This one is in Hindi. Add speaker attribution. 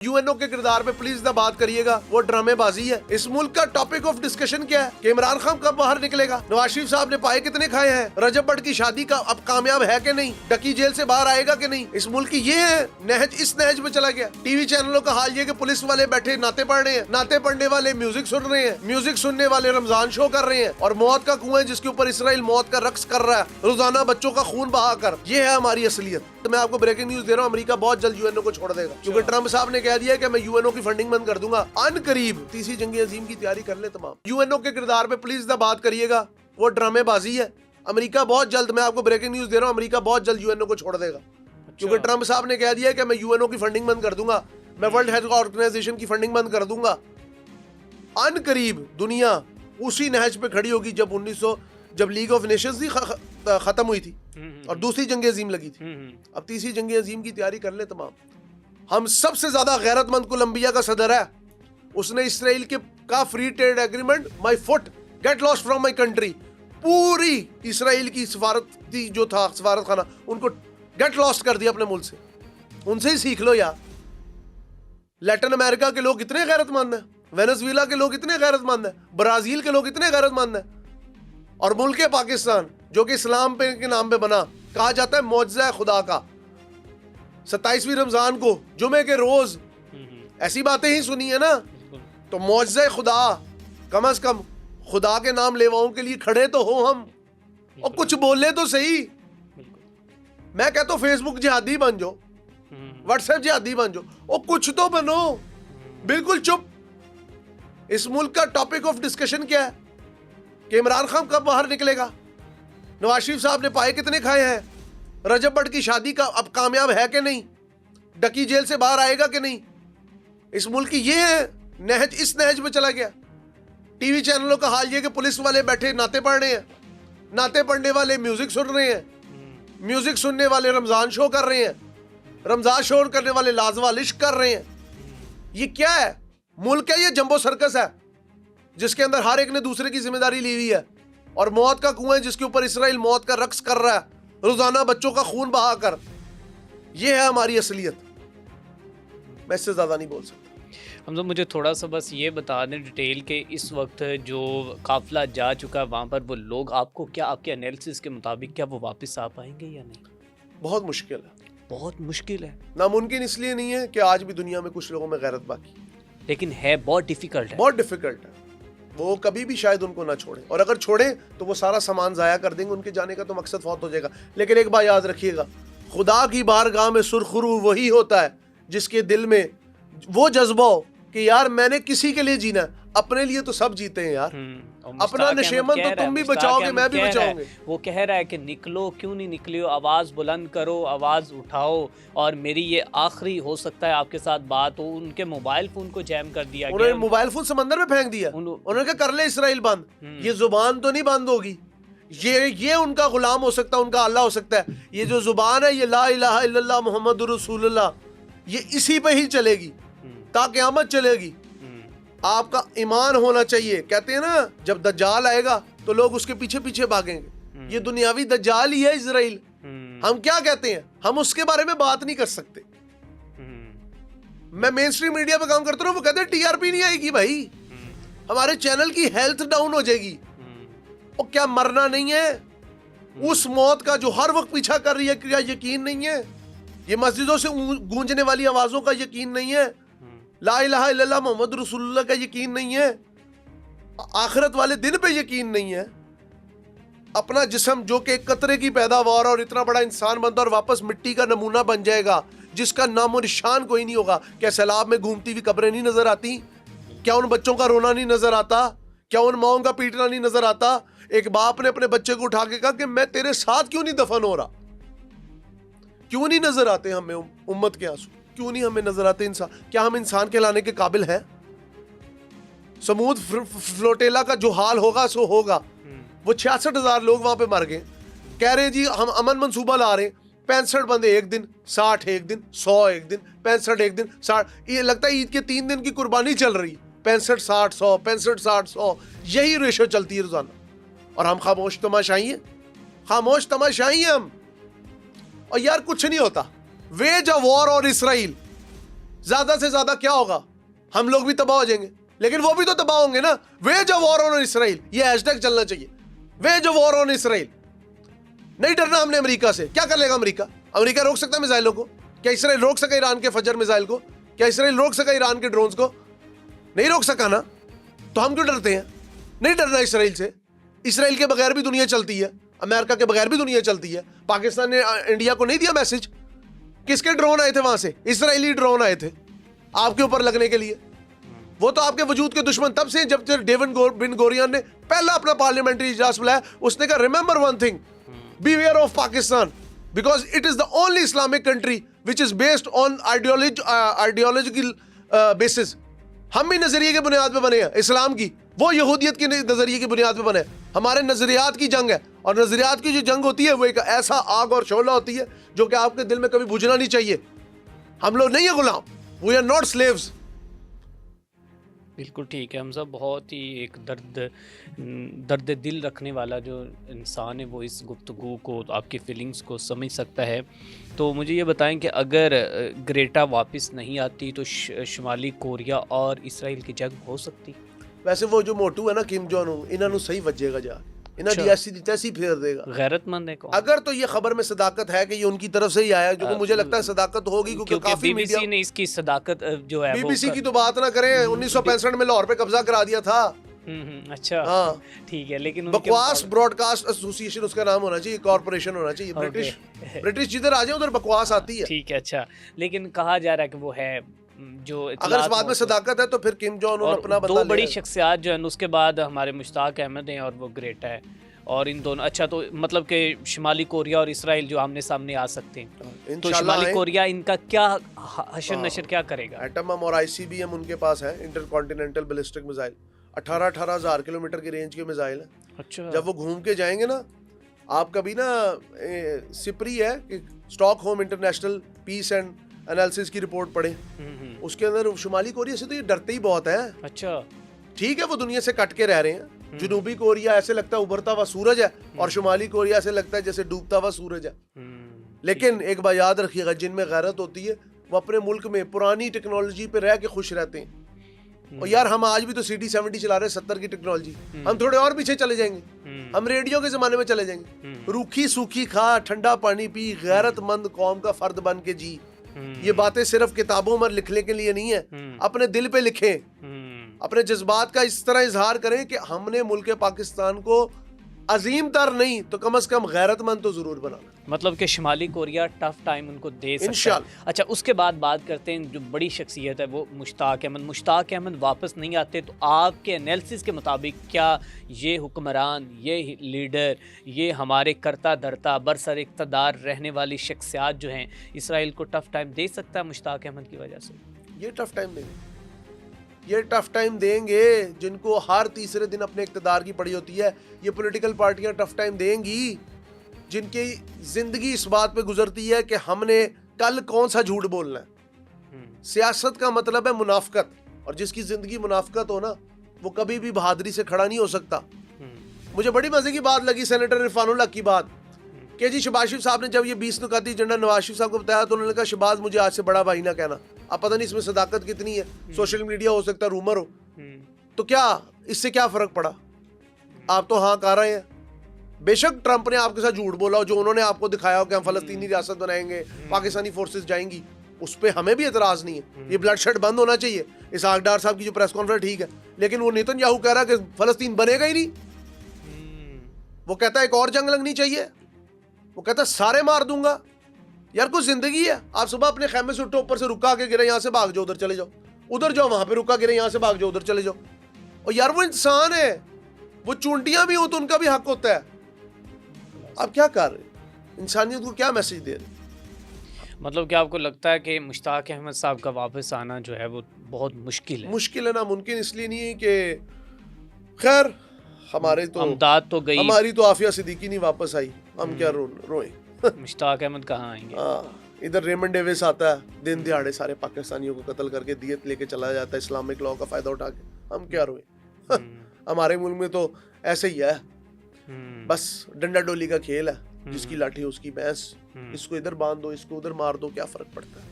Speaker 1: यूएनओ के किरदार पे प्लीज ना बात करिएगा, वो ड्रामेबाजी है। इस मुल्क का टॉपिक ऑफ डिस्कशन क्या है कि इमरान खान कब बाहर निकलेगा, नवाज शरीफ साहब ने पाए कितने खाए हैं, रजब भट्ट की शादी का अब कामयाब है कि नहीं, डकी जेल से बाहर आएगा कि नहीं। इस मुल्क की ये है नहज, इस नहज में चला गया। टीवी चैनलों का हाल ये कि पुलिस वाले बैठे नाते पढ़ रहे हैं, नाते पढ़ने वाले म्यूजिक सुन रहे हैं, म्यूजिक सुनने वाले रमजान शो कर रहे हैं, और मौत का कुआं जिसके ऊपर इसराइल मौत का रक्स कर रहा है रोजाना बच्चों का खून बहाकर। ये है हमारी असलियत। तो मैं आपको ब्रेकिंग न्यूज दे रहा हूँ, अमेरिका बहुत जल्द यूएनओ को छोड़ देगा, क्योंकि ट्रंप साहब ने कह दिया कि मैं यूएनओ की फंडिंग बंद कर दूंगा। अनकरीब तीसरी जंग अजीम की तैयारी कर ले तमाम। यूएनओ के किरदार पे प्लीज ना बात करिएगा, वो ड्रामेबाजी है। अमेरिका बहुत जल्द, मैं आपको ब्रेकिंग न्यूज दे रहा हूँ, अमेरिका बहुत जल्द यूएनओ को छोड़ देगा, क्योंकि ट्रंप साहब ने कह दिया कि मैं यूएनओ की फंडिंग बंद कर दूंगा, मैं वर्ल्ड हेल्थ ऑर्गेनाइजेशन की फंडिंग बंद कर दूंगा। अनकरीब दुनिया उसी नहज पे खड़ी होगी जब लीग ऑफ नेशंस खत्म हुई थी और दूसरी जंग अजीम लगी थी। अब तीसरी जंग अजीम की तैयारी कर ले तमाम। हम सबसे ज्यादा गैरतमंद कोलंबिया का सदर है, उसने इसराइल के का free trade agreement my foot get lost from my country, पूरी इसराइल की सफारती जो था सफारत खाना, उनको गेट लॉस्ट कर दिया अपने मुल्क से। उनसे ही सीख लो यार। लैटिन अमेरिका के लोग इतने गैरतमंद हैं, वेनेजुएला के लोग इतने गैरतमंद हैं, ब्राजील के लोग इतने गैरतमंद हैं, और मुल्क पाकिस्तान जो कि इस्लाम पे के नाम पे बना, कहा जाता है मौजज़ा खुदा का। 27वीं रमजान को जुमे के रोज ऐसी बातें ही सुनी है ना, तो मौजज़ा खुदा, कम से कम खुदा के नाम लेवाओं के लिए खड़े तो हो हम, और कुछ बोले तो सही। मैं कहता हूँ फेसबुक जिहादी बन जाओ, व्हाट्सएप जिहादी बन जाओ, और कुछ तो बनो। बिल्कुल चुप। इस मुल्क का टॉपिक ऑफ डिस्कशन क्या है कि इमरान खान कब बाहर निकलेगा, नवाज शरीफ साहब ने पाए कितने खाए हैं, रजब भट्ट की शादी का अब कामयाब है कि नहीं, डकी जेल से बाहर आएगा कि नहीं। इस मुल्क की ये है नहज, इस नहज में चला गया। टीवी चैनलों का हाल ये कि पुलिस वाले बैठे नाते पढ़ रहे हैं, नाते पढ़ने वाले म्यूजिक सुन रहे हैं, म्यूजिक सुनने वाले रमजान शो कर रहे हैं, रमजान शो करने वाले लाजवालिश कर रहे हैं। ये क्या है? मुल्क है ये जंबो सर्कस है, जिसके अंदर हर एक ने दूसरे की जिम्मेदारी ली हुई है, और मौत का कुआं जिसके ऊपर इसराइल मौत का रक्स कर रहा है रोजाना बच्चों का खून बहाकर। ये है हमारी असलियत। मैं इससे ज्यादा नहीं बोल सकता।
Speaker 2: हम तो मुझे थोड़ा सा बस ये बता दें डिटेल के इस वक्त जो काफिला जा चुका है वहाँ पर वो लोग, आपको क्या, आपके एनालिसिस के मुताबिक क्या वो वापस आ पाएंगे या नहीं?
Speaker 1: बहुत मुश्किल है।
Speaker 2: बहुत मुश्किल है।
Speaker 1: नामुमकिन इसलिए नहीं है कि आज भी दुनिया में कुछ लोगों में गैरत बाकी,
Speaker 2: लेकिन है बहुत डिफिकल्ट है।
Speaker 1: बहुत डिफिकल्ट है। वो कभी भी शायद उनको ना छोड़े, और अगर छोड़े तो वो सारा सामान जाया कर देंगे, उनके जाने का तो मकसद फौत हो जाएगा। लेकिन एक बात याद रखिएगा, खुदा की बारगाह में सुरखरू वही होता है जिसके दिल में वो जज्बा हो कि यार मैंने किसी के लिए जीना, अपने लिए तो सब जीते हैं यार। अपना नशेमन तो तुम भी बचाओगे, मैं भी बचाऊंगे।
Speaker 2: वो कह रहा है कि निकलो, क्यों नहीं निकले हो, आवाज़ बुलंद करो, आवाज़ उठाओ। और मेरी ये आखिरी हो सकता है आपके साथ बात हो, उनके मोबाइल फोन को जैम कर दिया,
Speaker 1: उन्होंने मोबाइल फोन समंदर में फेंक दिया। उन्होंने कहा कर ले इसराइल बंद। ये जुबान तो नहीं बंद होगी, ये उनका गुलाम हो सकता है, उनका अल्लाह हो सकता है। ये जो जुबान है, ये ला इलाहा इल्लल्लाह मुहम्मदुर रसूलुल्लाह, ये इसी पे ही चलेगी ता क़यामत चलेगी। आपका ईमान होना चाहिए। कहते हैं ना जब दज्जाल आएगा तो लोग उसके पीछे पीछे भागेंगे। ये दुनियावी दज्जाल ही है इजराइल। हम क्या कहते हैं, हम उसके बारे में बात नहीं कर सकते। मैं मेन स्ट्रीम मीडिया पे काम करता हूँ, वो कहते हैं टीआरपी नहीं आएगी भाई, हमारे चैनल की हेल्थ डाउन हो जाएगी। और क्या मरना नहीं है? उस मौत का जो हर वक्त पीछा कर रही है, क्या यकीन नहीं है? ये मस्जिदों से गूंजने वाली आवाजों का यकीन नहीं है? ला इलाहा इल्लल्लाह मोहम्मद रसूलुल्लाह का यकीन नहीं है? आखिरत वाले दिन पे यकीन नहीं है? अपना जिस्म जो कि कतरे की पैदावार और इतना बड़ा इंसान बनता और वापस मिट्टी का नमूना बन जाएगा, जिसका नामो निशान कोई नहीं होगा। क्या सैलाब में घूमती हुई कब्रें नहीं नजर आती? क्या उन बच्चों का रोना नहीं नजर आता? क्या उन माओं का पीटना नहीं नजर आता? एक बाप ने अपने बच्चे को उठा के कहा कि मैं तेरे साथ क्यों नहीं दफन हो रहा? क्यों नहीं नजर आते हमें उम्मत के आंसू? क्यों नहीं हमें नजर आते इंसान? क्या हम इंसान कहलाने के काबिल हैं? समूद फ्लोटेला का जो हाल होगा सो होगा। वो 66,000 लोग वहां पे मर गए। कह रहे जी हम अमन मंसूबा ला रहे, 65 बंदे एक दिन, 60 एक दिन, 100 एक दिन, 65 एक दिन, 60। ये लगता है ईद के 3 दिन की कुर्बानी चल रही। 65 60 100, 65 60 100, यही रेशो चलती है रोजाना। और हम खामोश तमाशाई हैं, खामोश तमाशाई हैं हम। और यार कुछ नहीं होता। वेज अ वॉर और इसराइल, ज्यादा से ज्यादा क्या होगा, हम लोग भी तबाह हो जाएंगे, लेकिन वो भी तो तबाह होंगे ना। Wage a war on Israel, ये हैशटैग चलना चाहिए, wage a war on Israel. नहीं डरना हमने अमेरिका से। क्या कर लेगा अमेरिका? अमेरिका रोक सकता है मिसाइलों को? क्या इसराइल रोक सका ईरान के फजर मिसाइल को? क्या इसराइल रोक सका ईरान के ड्रोन्स को? नहीं रोक सका ना, तो हम क्यों डरते हैं? नहीं डरना इसराइल से। इसराइल के बगैर भी दुनिया चलती है, अमेरिका के बगैर भी दुनिया चलती है। पाकिस्तान ने इंडिया को नहीं दिया मैसेज? किसके ड्रोन आए थे वहां से? इसराइली ड्रोन आए थे आपके ऊपर लगने के लिए। वो तो आपके वजूद के दुश्मन तब से, जब डेविड बिन गोरियन ने पहला अपना पार्लियामेंट्री इजलास बुलाया, उसने कहा remember one thing, beware of Pakistan because it is the only Islamic country which is based on ideological basis। हम भी नजरिए के बुनियाद पे बने हैं इस्लाम की, वो यहूदियत के नजरिए की बुनियाद पे बने हैं। हमारे नजरियात की जंग है, और नजरियात की जो जंग होती है वो एक ऐसा आग और शोला होती है जो कि आपके दिल में कभी बुझना नहीं चाहिए। हम लोग नहीं है गुलाम, वी आर नॉट स्लेव्स।
Speaker 2: बिल्कुल ठीक है हमजा, बहुत ही एक दर्द दिल रखने वाला जो इंसान है वो इस गुफ्तगू को, आपकी फीलिंग्स को समझ सकता है। तो मुझे ये बताएं कि अगर ग्रेटा वापस नहीं आती तो शुमाली कोरिया और इसराइल की जंग हो सकती?
Speaker 1: वैसे वो जो मोटू है ना किम जोंग उन, इन्होंने सही वजेगा जा, इन्हें
Speaker 2: अच्छा।
Speaker 1: दियासी तैसी फेर देगा।
Speaker 2: गैरतमंद है कौन?
Speaker 1: अगर तो ये खबर में सदाकत है कि ये उनकी तरफ से ही आया, जो कि मुझे लगता है सदाकत होगी, क्योंकि काफी मीडिया
Speaker 2: बीबीसी ने इसकी सदाकत जो है
Speaker 1: बीबीसी की तो बात ना करें, 1965 में लाहौर पे कब्जा करा दिया था।
Speaker 2: अच्छा
Speaker 1: हाँ
Speaker 2: ठीक है, लेकिन
Speaker 1: बकवास ब्रॉडकास्ट एसोसिएशन उसका नाम होना चाहिए, कॉर्पोरेशन होना चाहिए। ब्रिटिश जिधर आ जाए उधर बकवास आती है।
Speaker 2: ठीक है, अच्छा, लेकिन कहा जा रहा है कि वो है जो
Speaker 1: अगर इस बात में सदाकत है तो फिर किम जोंग उन अपना बंदा
Speaker 2: दो बड़ी शख्सियत जो है उसके बाद हमारे मुश्ताक अहमद हैं और वो ग्रेटा है, और इन दोनों, अच्छा तो मतलब कि शुमाली कोरिया और इसराइल जो आमने सामने आ सकते हैं, तो शुमाली कोरिया इनका क्या हशर नशर क्या करेगा?
Speaker 1: एटम बम और आईसीबीएम उनके पास है, इंटरकॉन्टिनेंटल बैलिस्टिक मिसाइल, 18-18 हजार किलोमीटर की रेंज के मिसाइल है।
Speaker 2: अच्छा,
Speaker 1: जब वो घूम के जाएंगे ना, आप कभी ना सिपरी है कि Stockholm international peace and analysis की रिपोर्ट पढ़े, उसके अंदर शुमाली कोरिया से तो ये डरते ही बहुत है।
Speaker 2: अच्छा
Speaker 1: ठीक है, वो दुनिया से कट के रह रहे हैं। जनूबी कोरिया ऐसे लगता है उभरता हुआ सूरज है, और शुमाली कोरिया ऐसे लगता है जैसे डूबता हुआ सूरज है। लेकिन एक बात याद रखिएगा, जिनमें गैरत होती है वो अपने मुल्क में पुरानी टेक्नोलॉजी पे रह के खुश रहते हैं। और यार हम आज भी तो CD-70 चला रहे हैं, 70 की टेक्नोलॉजी। हम थोड़े और पीछे चले जाएंगे, हम रेडियो के जमाने में चले जाएंगे। रूखी सूखी खा, ठंडा पानी पी, गैरतमंद कौम का फर्द बन के जी। ये बातें सिर्फ किताबों में लिखने के लिए नहीं है, अपने दिल पे लिखें, अपने जज्बात का इस तरह इजहार करें कि हमने मुल्क पाकिस्तान को अजीम तर नहीं तो कम से कम गैरतमंद तो जरूर बनाना।
Speaker 2: मतलब कि शुमाली कोरिया टफ टाइम उनको दे सकता है। अच्छा, उसके बाद बात करते हैं जो बड़ी शख्सियत है वो मुश्ताक अहमद। मुश्ताक अहमद वापस नहीं आते तो आपके एनालिसिस के मुताबिक क्या ये हुक्मरान, ये लीडर, ये हमारे करता धरता बरसर इक़्तिदार रहने वाली शख्सियात जो हैं इसराइल को टफ टाइम दे सकता है मुश्ताक अहमद की वजह से?
Speaker 1: ये टफ टाइम देंगे, ये टफ टाइम देंगे जिनको हर तीसरे दिन अपने इक़्तिदार की पड़ी होती है। ये पॉलिटिकल पार्टियां टफ टाइम देंगी जिनकी जिंदगी इस बात पे गुजरती है कि हमने कल कौन सा झूठ बोलना है। सियासत का मतलब है मुनाफकत, और जिसकी जिंदगी मुनाफकत हो ना वो कभी भी बहादुरी से खड़ा नहीं हो सकता। मुझे बड़ी मजे की बात लगी सेनेटर इरफानुल्लाह की बात कि जी शहबाज शरीफ साहब ने जब ये 20 नुकाती एजेंडा नवाज शरीफ साहब को बताया तो उन्होंने कहा शहबाज मुझे आज से बड़ा भाई ना कहना। अब पता नहीं इसमें सदाकत कितनी है, सोशल मीडिया हो सकता है, रूमर हो, तो क्या इससे क्या फर्क पड़ा? आप तो हाँ कर रहे हैं। बेशक ट्रंप ने आपके साथ झूठ बोला हो, जो उन्होंने आपको दिखाया हो कि हम फलस्तीनी रियासत बनाएंगे, पाकिस्तानी फोर्सेस जाएंगी, उस पर हमें भी एतराज नहीं है। ये ब्लडशेड बंद होना चाहिए। इसहाक डार साहब की जो प्रेस कॉन्फ्रेंस ठीक है, लेकिन वो नेतन्याहू कह रहा है कि फलस्तीन बनेगा ही नहीं। वो कहता है एक और जंग लगनी चाहिए, वो कहता है सारे मार दूंगा। यार कुछ जिंदगी है। आप सुबह अपने खेमे से उठो, ऊपर से रुका के गिरे, यहाँ से भाग जाओ, उधर चले जाओ, उधर जाओ, वहां पे रुका गिरे, यहाँ से भाग जाओ, उधर चले जाओ। और यार वो इंसान है, वो चूंटियां भी हो तो उनका भी हक होता है। आप क्या कर रहे, इंसानियत को क्या मैसेज दे रहे?
Speaker 2: मतलब कि आपको लगता है कि मुश्ताक अहमद साहब का वापस आना जो है वो बहुत मुश्किल है?
Speaker 1: मुश्किल है, नामुमकिन इसलिए नहीं है कि खैर हमारे तो
Speaker 2: अमदाद तो गई,
Speaker 1: हमारी तो आफिया सिद्दीकी नहीं वापस आई, हम क्या रोए।
Speaker 2: मुश्ताक अहमद कहाँ आएंगे?
Speaker 1: इधर रेमंड डेविस आता है, दिन दिहाड़े सारे पाकिस्तानियों को कत्ल करके दियत लेके चला जाता है इस्लामिक लॉ का फायदा उठा के। हम क्या रोए? हमारे मुल्क में तो ऐसे ही है, बस डंडा डोली का खेल है, जिसकी लाठी उसकी भैंस, इसको इधर बांध दो, इसको उधर मार दो, क्या फर्क पड़ता है?